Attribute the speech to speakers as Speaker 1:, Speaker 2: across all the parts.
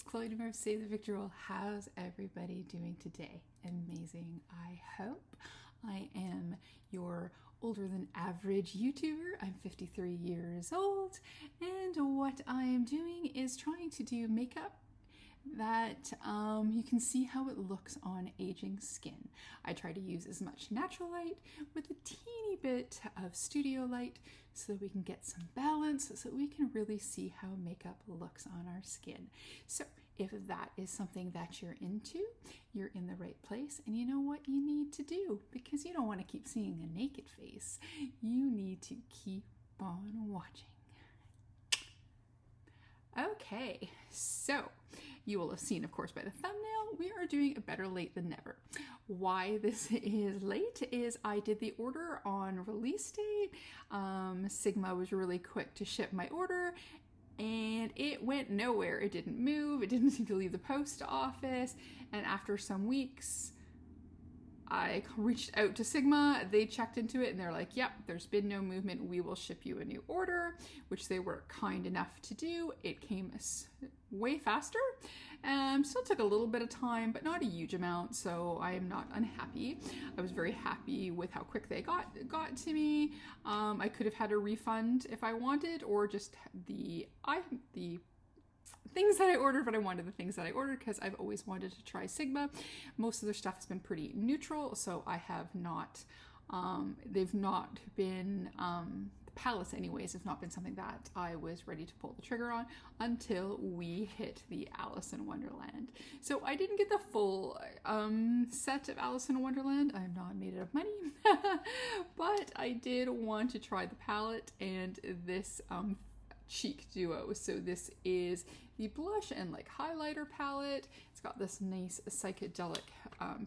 Speaker 1: Chloe DeMar, Say the Victual. How's everybody doing today? Amazing, I hope. I am your older than average YouTuber. I'm 53 years old, and what I am doing is trying to do makeup that you can see how it looks on aging skin. I try to use as much natural light with a teeny bit of studio light so that we can get some balance, so that we can really see how makeup looks on our skin. So if that is something that you're into, you're in the right place, and you know what you need to do, because you don't want to keep seeing a naked face. You need to keep on watching. Okay, so you will have seen, of course, by the thumbnail, we are doing a better late than never. Why this is late is I did the order on release date. Sigma was really quick to ship my order, and it went nowhere. It didn't move. It didn't seem to leave the post office. And after some weeks, I reached out to Sigma, they checked into it, and they're like, yep, there's been no movement, we will ship you a new order, which they were kind enough to do. It came way faster. Still took a little bit of time, but not a huge amount, so I am not unhappy. I was very happy with how quick they got to me. I could have had a refund if I wanted, or just the things that I ordered, but I wanted the things that I ordered because I've always wanted to try Sigma. Most of their stuff has been pretty neutral, so I have not, they've not been, the palettes anyways, have not been something that I was ready to pull the trigger on until we hit the Alice in Wonderland. So I didn't get the full set of Alice in Wonderland. I'm not made out of money, but I did want to try the palette and this cheek duo. So this is the blush and like highlighter palette. It's got this nice psychedelic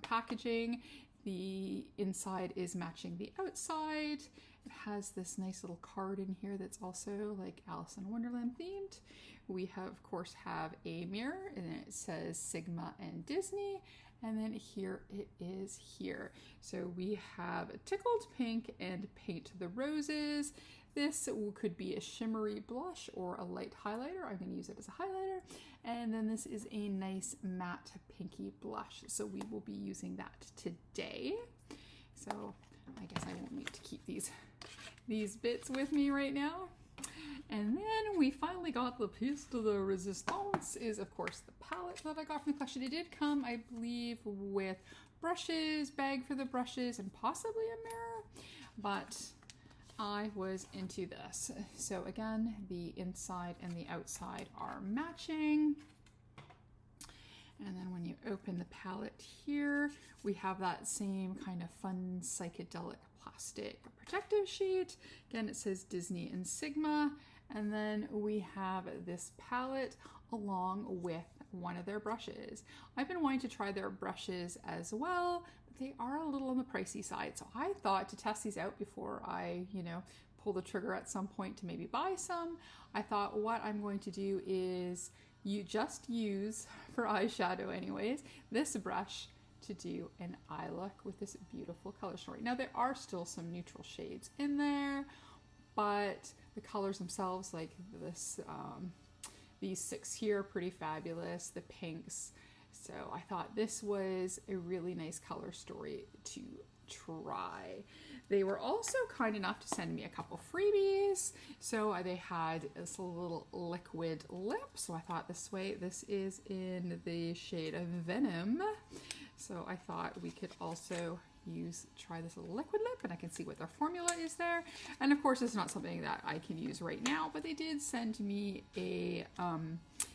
Speaker 1: packaging. The inside is matching the outside. It has this nice little card in here that's also like Alice in Wonderland themed. We have, of course, have a mirror, and it says Sigma and Disney. And then here it is here. So we have a tickled pink and paint the roses. This could be a shimmery blush or a light highlighter. I'm going to use it as a highlighter. And then this is a nice matte pinky blush. So we will be using that today. So I guess I won't need to keep these bits with me right now. And then we finally got the piece de la resistance, is of course the palette that I got from the collection. It did come, I believe, with brushes, bag for the brushes, and possibly a mirror, but I was into this. So again, the inside and the outside are matching. And then when you open the palette here, we have that same kind of fun psychedelic plastic protective sheet. Again, it says Disney and Sigma. And then we have this palette along with one of their brushes. I've been wanting to try their brushes as well, but they are a little on the pricey side. So I thought to test these out before I, pull the trigger at some point to maybe buy some. I thought what I'm going to do is you just use, for eyeshadow anyways, this brush to do an eye look with this beautiful color story. Now there are still some neutral shades in there, but the colors themselves, like this, these 6 here are pretty fabulous, the pinks. So I thought this was a really nice color story to try. They were also kind enough to send me a couple freebies. So they had this little liquid lip. So I thought this is in the shade of Venom. So I thought we could also try this little liquid lip, and I can see what their formula is there. And of course, it's not something that I can use right now, but they did send me a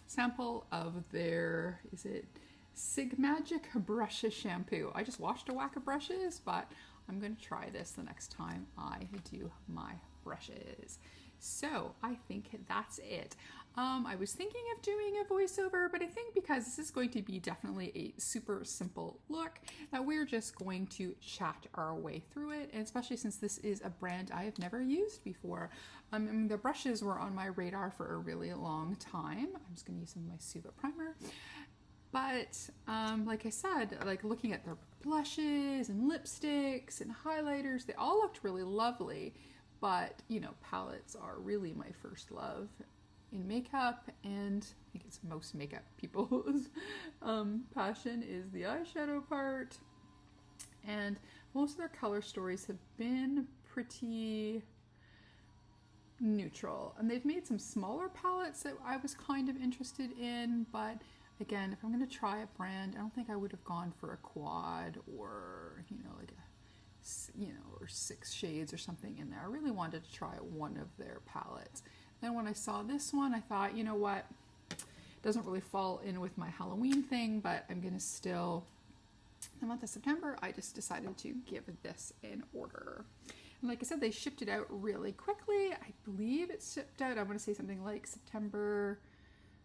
Speaker 1: sample of their, is it Sig Magic brush shampoo. I just washed a whack of brushes, but I'm going to try this the next time I do my brushes. So I think that's it. I was thinking of doing a voiceover, but I think because this is going to be definitely a super simple look, that we're just going to chat our way through it, and especially since this is a brand I have never used before. The brushes were on my radar for a really long time. I'm just going to use some of my Suva primer. But like I said, like looking at their blushes and lipsticks and highlighters, they all looked really lovely. But, palettes are really my first love. in makeup, and I think it's most makeup people's passion is the eyeshadow part. And most of their color stories have been pretty neutral. And they've made some smaller palettes that I was kind of interested in, but again, if I'm going to try a brand, I don't think I would have gone for a quad or, you know, like a, you know, or 6 shades or something in there. I really wanted to try one of their palettes. Then when I saw this one, I thought, you know what, it doesn't really fall in with my Halloween thing, but I'm going to still, the month of September, I just decided to give this an order. And like I said, they shipped it out really quickly. I believe it shipped out, I want to say something like September,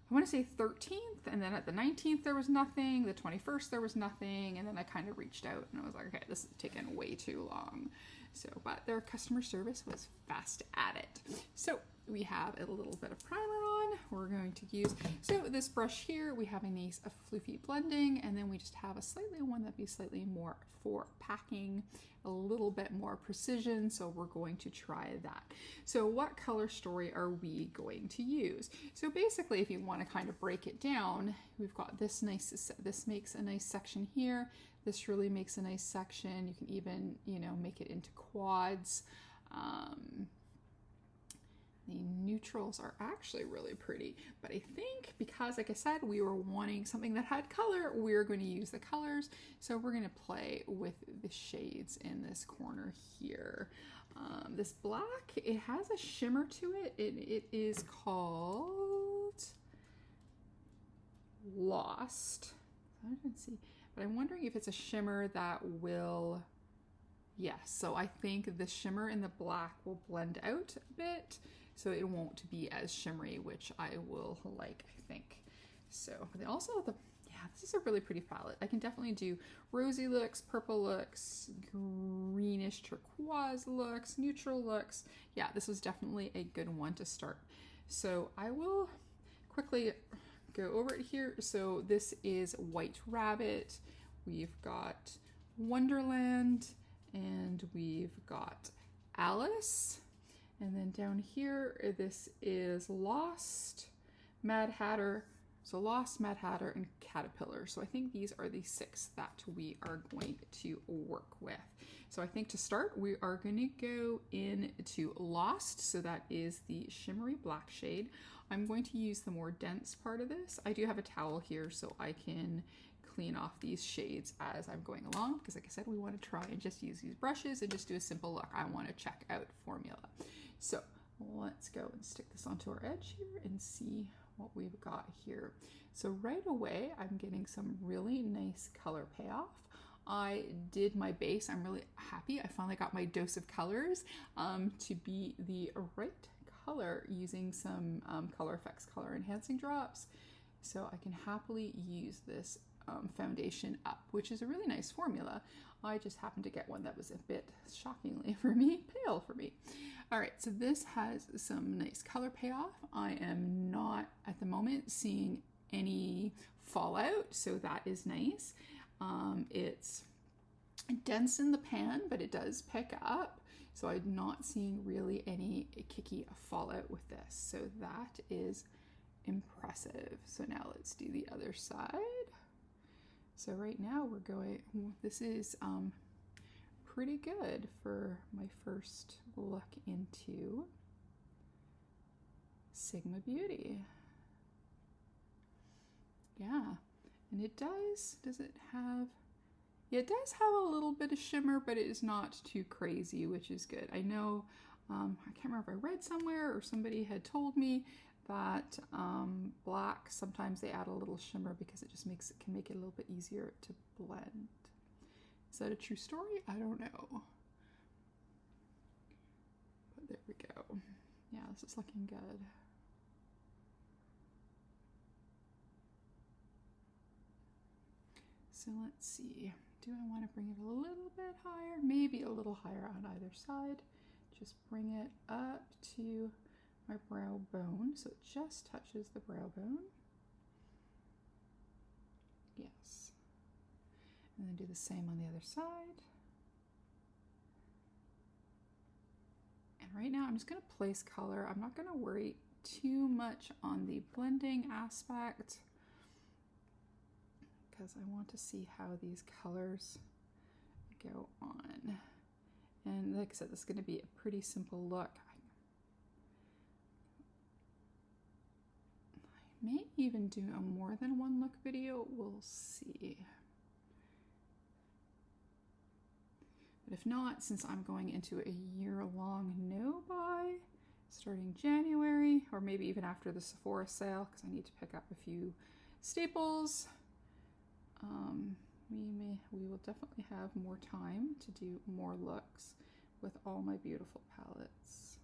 Speaker 1: I want to say 13th, and then at the 19th there was nothing, the 21st there was nothing, and then I kind of reached out and I was like, okay, this is taking way too long. So, but their customer service was fast at it. So we have a little bit of primer on. We're going to use, so this brush here, we have a nice floofy blending, and then we just have a slightly one that'd be slightly more for packing, a little bit more precision. So we're going to try that. So what color story are we going to use? So basically, if you want to kind of break it down, we've got this nice, this makes a nice section here. This really makes a nice section. You can even, you know, make it into quads. The neutrals are actually really pretty, but I think because, like I said, we were wanting something that had color, we're going to use the colors. So we're going to play with the shades in this corner here. This black, it has a shimmer to it. It is called Lost. I don't see, but I'm wondering if it's a shimmer that will, yes. So I think the shimmer in the black will blend out a bit, so it won't be as shimmery, which I will like, I think. So they also have the, yeah, this is a really pretty palette. I can definitely do rosy looks, purple looks, greenish turquoise looks, neutral looks. Yeah, this was definitely a good one to start. So I will quickly go over it here. So this is White Rabbit. We've got Wonderland, and we've got Alice. And then down here, this is Lost, Mad Hatter. So Lost, Mad Hatter, and Caterpillar. So I think these are the 6 that we are going to work with. So I think to start, we are going to go into Lost. So that is the shimmery black shade. I'm going to use the more dense part of this. I do have a towel here so I can clean off these shades as I'm going along, because like I said, we want to try and just use these brushes and just do a simple look. I want to check out formula. So let's go and stick this onto our edge here and see what we've got here. So right away, I'm getting some really nice color payoff. I did my base. I'm really happy. I finally got my dose of colors to be the right color using some Color Effects color enhancing drops. So I can happily use this foundation up, which is a really nice formula. I just happened to get one that was a bit, shockingly for me, pale for me. All right, so this has some nice color payoff. I am not at the moment seeing any fallout, so that is nice. It's dense in the pan, but it does pick up. So I'm not seeing really any kicky fallout with this. So that is impressive. So now let's do the other side. So right now we're going, this is pretty good for my first look into Sigma Beauty. Yeah, and it does it have, yeah, it does have a little bit of shimmer, but it is not too crazy, which is good. I know, I can't remember if I read somewhere or somebody had told me that black, sometimes they add a little shimmer because it just can make it a little bit easier to blend. Is that a true story? I don't know. But there we go. Yeah, this is looking good. So let's see. Do I want to bring it a little bit higher? Maybe a little higher on either side. Just bring it up to my brow bone, so it just touches the brow bone. Yes. And then do the same on the other side. And right now I'm just going to place color. I'm not going to worry too much on the blending aspect because I want to see how these colors go on. And like I said, this is going to be a pretty simple look. I may even do a more than one look video, we'll see. But if not, since I'm going into a year-long no-buy, starting January, or maybe even after the Sephora sale, because I need to pick up a few staples, we will definitely have more time to do more looks with all my beautiful palettes.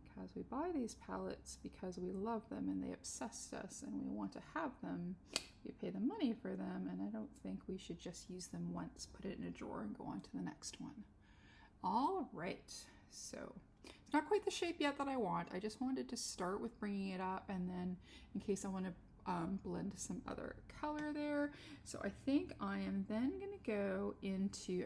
Speaker 1: Because we buy these palettes because we love them and they obsessed us and we want to have them. We pay the money for them, and I don't think we should just use them once, put it in a drawer and go on to the next one. All right, so it's not quite the shape yet that I want. I just wanted to start with bringing it up, and then in case I want to blend some other color there. So I think I am then going to go into,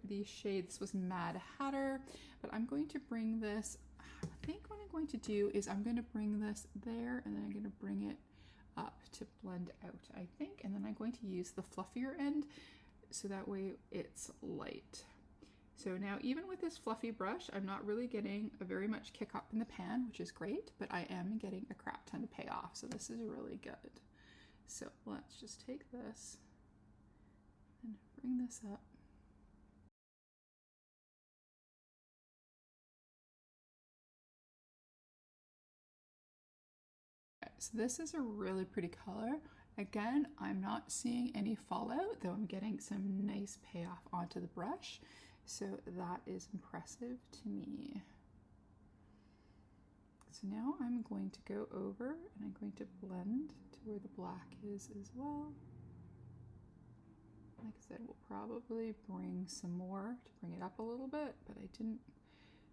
Speaker 1: the shade, this was Mad Hatter, but I'm going to bring this, I think what I'm going to do is I'm going to bring this there, and then I'm going to bring it up to blend out, I think, and then I'm going to use the fluffier end so that way it's light. So now even with this fluffy brush, I'm not really getting a very much kick up in the pan, which is great, but I am getting a crap ton of payoff, so this is really good. So let's just take this and bring this up. So this is a really pretty color. Again, I'm not seeing any fallout, though I'm getting some nice payoff onto the brush. So that is impressive to me. So now I'm going to go over and I'm going to blend to where the black is as well. Like I said, we'll probably bring some more to bring it up a little bit, but I didn't,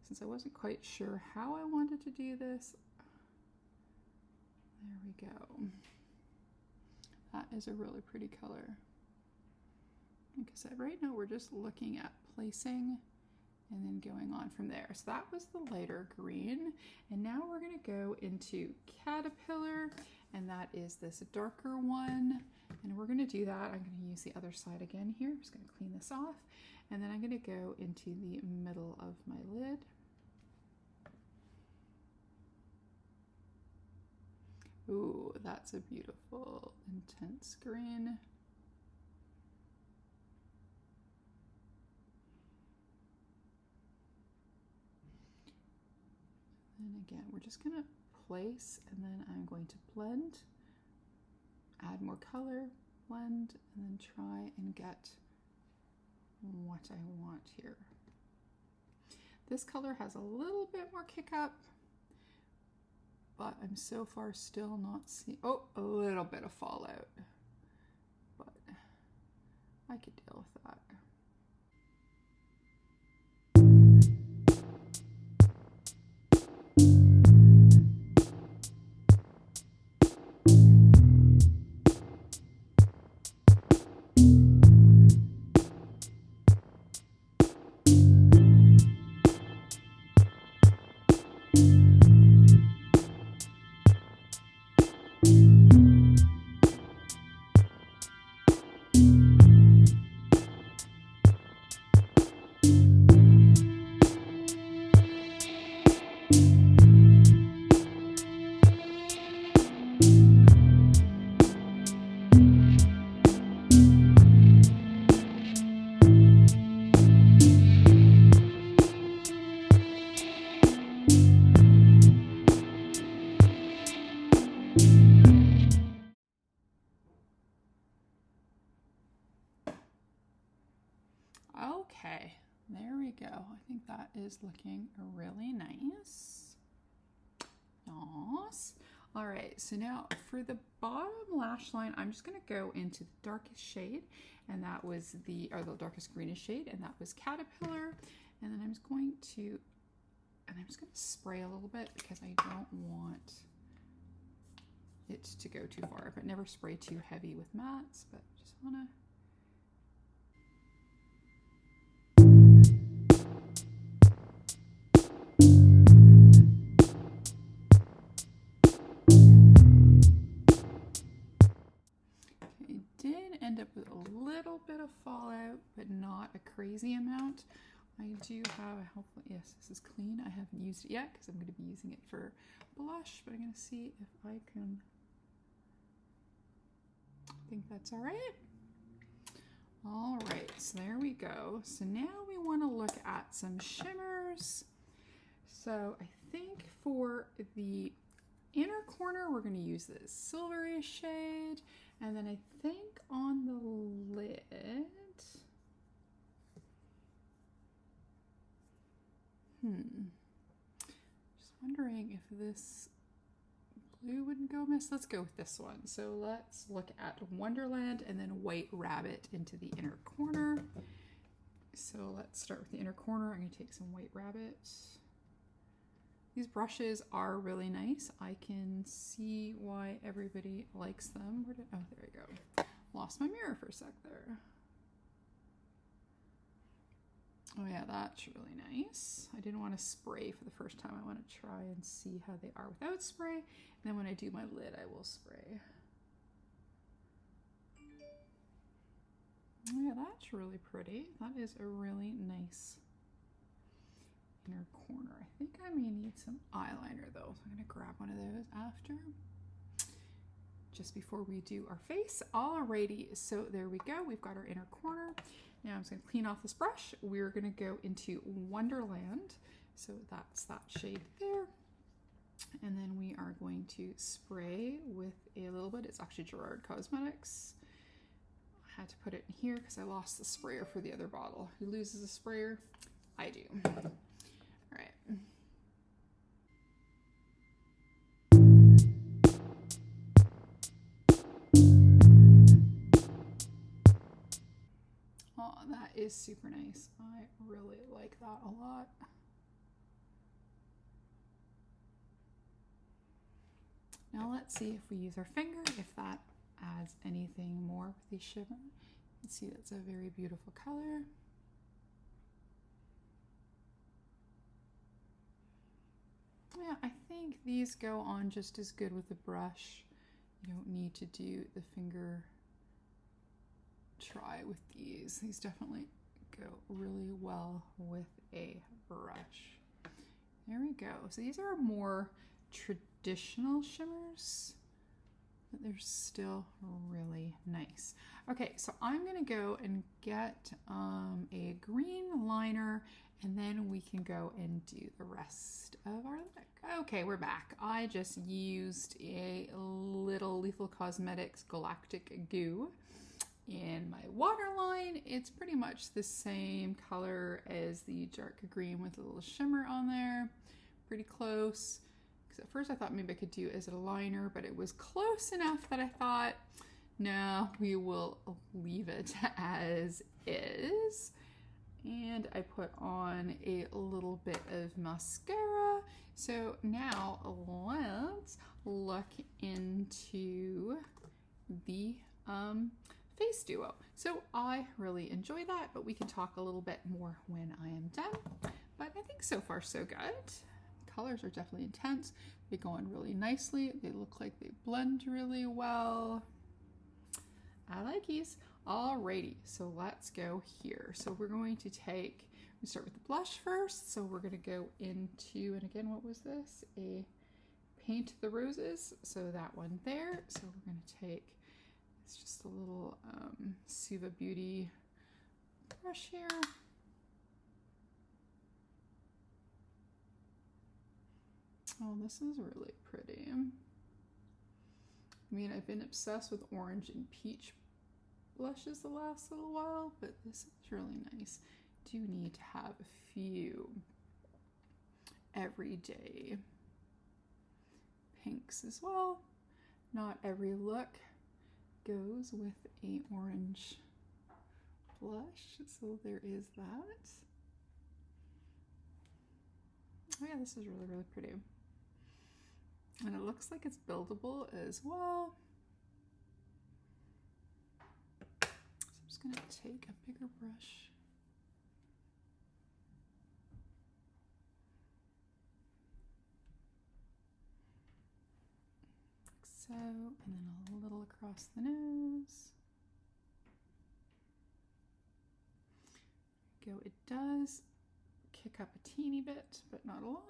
Speaker 1: since I wasn't quite sure how I wanted to do this. There we go. That is a really pretty color. Like I said, right now we're just looking at placing and then going on from there. So that was the lighter green. And now we're gonna go into Caterpillar, and that is this darker one. And we're gonna do that. I'm gonna use the other side again here. I'm just gonna clean this off. And then I'm gonna go into the middle of my lid. Ooh, that's a beautiful, intense green. And again, we're just gonna place, and then I'm going to blend, add more color, blend, and then try and get what I want here. This color has a little bit more kick up, but I'm so far still not seeing, oh, a little bit of fallout, but I could deal with that. Okay, there we go. I think that is looking really nice. Nice. All right, so now for the bottom lash line, I'm just gonna go into the darkest shade, and that was the darkest greenish shade, and that was Caterpillar. And then I'm just going to, spray a little bit because I don't want it to go too far, but never spray too heavy with mattes, but just wanna. little bit of fallout, but not a crazy amount. I do have, hopefully, yes, this is clean. I haven't used it yet because I'm going to be using it for blush, but I'm going to see if I can, I think that's all right. All right, so there we go. So now we want to look at some shimmers. So I think for the inner corner, we're going to use this silvery shade. And then I think on the lid, just wondering if this blue wouldn't go amiss. Let's go with this one. So let's look at Wonderland and then White Rabbit into the inner corner. So let's start with the inner corner. I'm going to take some White Rabbit. These brushes are really nice. I can see why everybody likes them. Where did, oh, there we go. Lost my mirror for a sec there. Oh yeah, that's really nice. I didn't want to spray for the first time. I want to try and see how they are without spray. And then when I do my lid, I will spray. Oh yeah, that's really pretty. That is a really nice inner corner. I think I may need some eyeliner though, so I'm going to grab one of those after, just before we do our face. Alrighty, so there we go. We've got our inner corner. Now I'm just going to clean off this brush. We're going to go into Wonderland. So that's that shade there. And then we are going to spray with a little bit. It's actually Gerard Cosmetics. I had to put it in here because I lost the sprayer for the other bottle. Who loses a sprayer? I do. All right. Oh, that is super nice. I really like that a lot. Now let's see if we use our finger, if that adds anything more with the shimmer. You can see that's a very beautiful color. Yeah, I think these go on just as good with the brush. You don't need to do the finger try with these. These definitely go really well with a brush. There we go. So these are more traditional shimmers, but they're still really nice. Okay, so I'm gonna go and get a green liner, and then we can go and do the rest of our look. Okay, we're back. I just used a little Lethal Cosmetics Galactic Goo in my waterline. It's pretty much the same color as the dark green with a little shimmer on there. Pretty close. Because at first I thought maybe I could do it as a liner, but it was close enough that I thought, no, we will leave it as is. And I put on a little bit of mascara. So now let's look into the face duo. So I really enjoy that, but we can talk a little bit more when I am done. But I think so far so good. The colors are definitely intense. They go on really nicely. They look like they blend really well. I like these. Alrighty, so let's go here. So we're going to start with the blush first. So we're going to go into, and again, what was this? A Paint the Roses. So that one there. So we're going to take, it's just a little Suva Beauty brush here. Oh, this is really pretty. I mean, I've been obsessed with orange and peach blushes the last little while, but this is really nice. Do need to have a few everyday pinks as well. Not every look goes with a orange blush, so there is that. Oh yeah, this is really, really pretty. And it looks like it's buildable as well. So I'm just gonna take a bigger brush. Like so, and then a little across the nose. we go. It does kick up a teeny bit, but not a lot.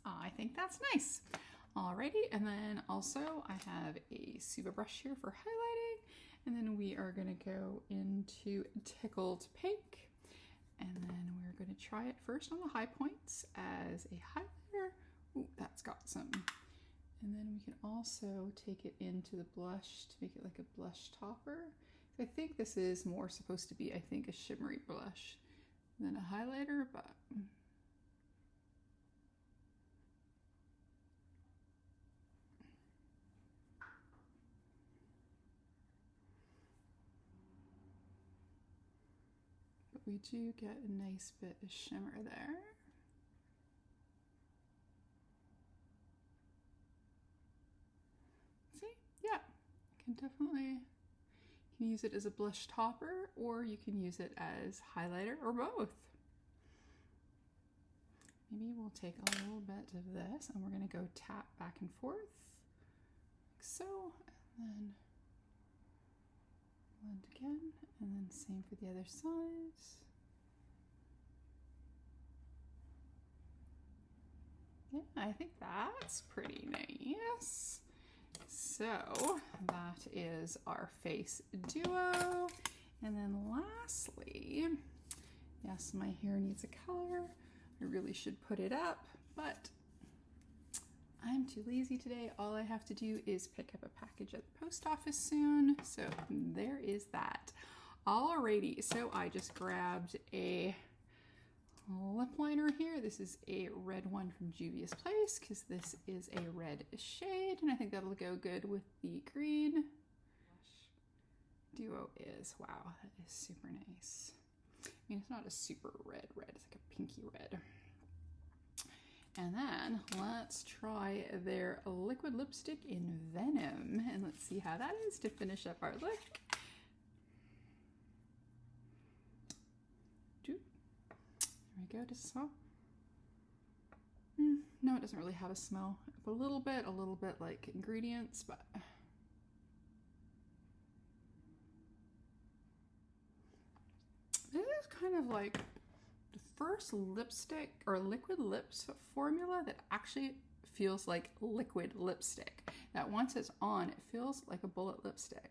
Speaker 1: I think that's nice. Alrighty, and then also I have a Suva brush here for highlighting, and then we are going to go into Tickled Pink, and then we're going to try it first on the high points as a highlighter. Ooh, that's got some. And then we can also take it into the blush to make it like a blush topper. I think this is more supposed to be, I think, a shimmery blush than a highlighter, but we do get a nice bit of shimmer there. See? Yeah, you can definitely use it as a blush topper, or you can use it as highlighter, or both. Maybe we'll take a little bit of this and we're going to go tap back and forth like so, and then blend again, and then same for the other sides. Yeah, I think that's pretty nice. So that is our face duo. And then lastly, yes, my hair needs a color. I really should put it up, but I'm too lazy today. All I have to do is pick up a package at the post office soon. So there is that. Alrighty, so I just grabbed a lip liner here. This is a red one from Juvia's Place because this is a red shade, and I think that'll go good with the green. Duo is, wow, that is super nice. I mean, it's not a super red, it's like a pinky red. And then let's try their liquid lipstick in Venom, and let's see how that is to finish up our look. There we go, does it smell? No, it doesn't really have a smell. A little bit like ingredients, but this is kind of like the first lipstick or liquid lips formula that actually feels like liquid lipstick. That once it's on, it feels like a bullet lipstick.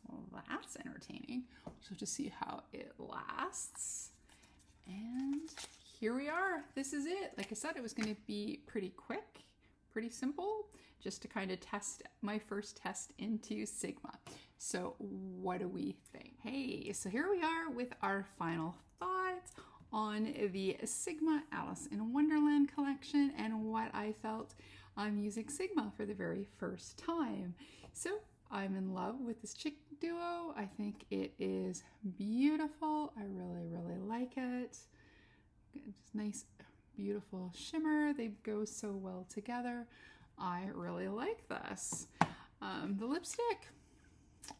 Speaker 1: Well, that's entertaining. So to see how it lasts. And here we are. This is it. Like I said, it was going to be pretty quick, pretty simple, just to kind of test my first test into Sigma. So what do we think? Hey, so here we are with our final thoughts on the Sigma Alice in Wonderland collection and what I felt on using Sigma for the very first time. So I'm in love with this chick duo. I think it is beautiful. I really, really like it. Just nice, beautiful shimmer. They go so well together. I really like this. The lipstick,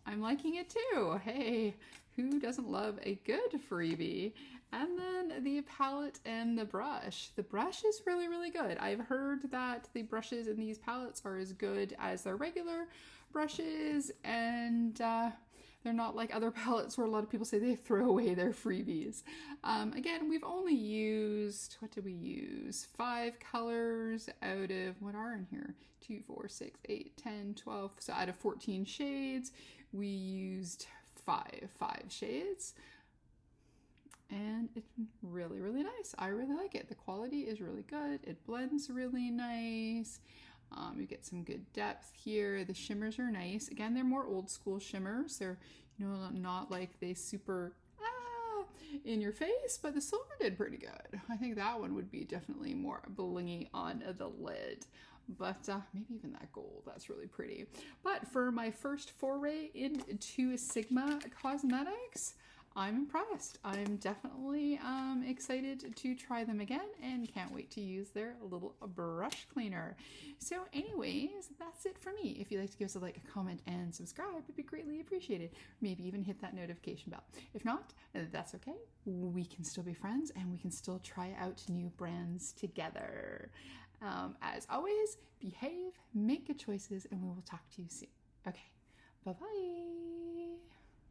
Speaker 1: I'm liking it too. Hey, who doesn't love a good freebie? And then the palette and the brush. The brush is really, really good. I've heard that the brushes in these palettes are as good as their regular brushes, and they're not like other palettes where a lot of people say they throw away their freebies. Again, we've only used, what did we use? 5 colors out of, what are in here? 2, 4, 6, 8, 10, 12. So out of 14 shades, we used 5 shades. And it's really, really nice. I really like it. The quality is really good. It blends really nice. You get some good depth here. The shimmers are nice. Again, they're more old school shimmers. They're, you know, not like they super in your face, but the silver did pretty good. I think that one would be definitely more blingy on the lid. But maybe even that gold, that's really pretty. But for my first foray into Sigma Cosmetics, I'm impressed. I'm definitely excited to try them again and can't wait to use their little brush cleaner. So anyways, that's it for me. If you'd like to give us a like, a comment, and subscribe, it'd be greatly appreciated. Maybe even hit that notification bell. If not, that's okay. We can still be friends and we can still try out new brands together. As always, behave, make good choices, and we will talk to you soon. Okay, bye-bye.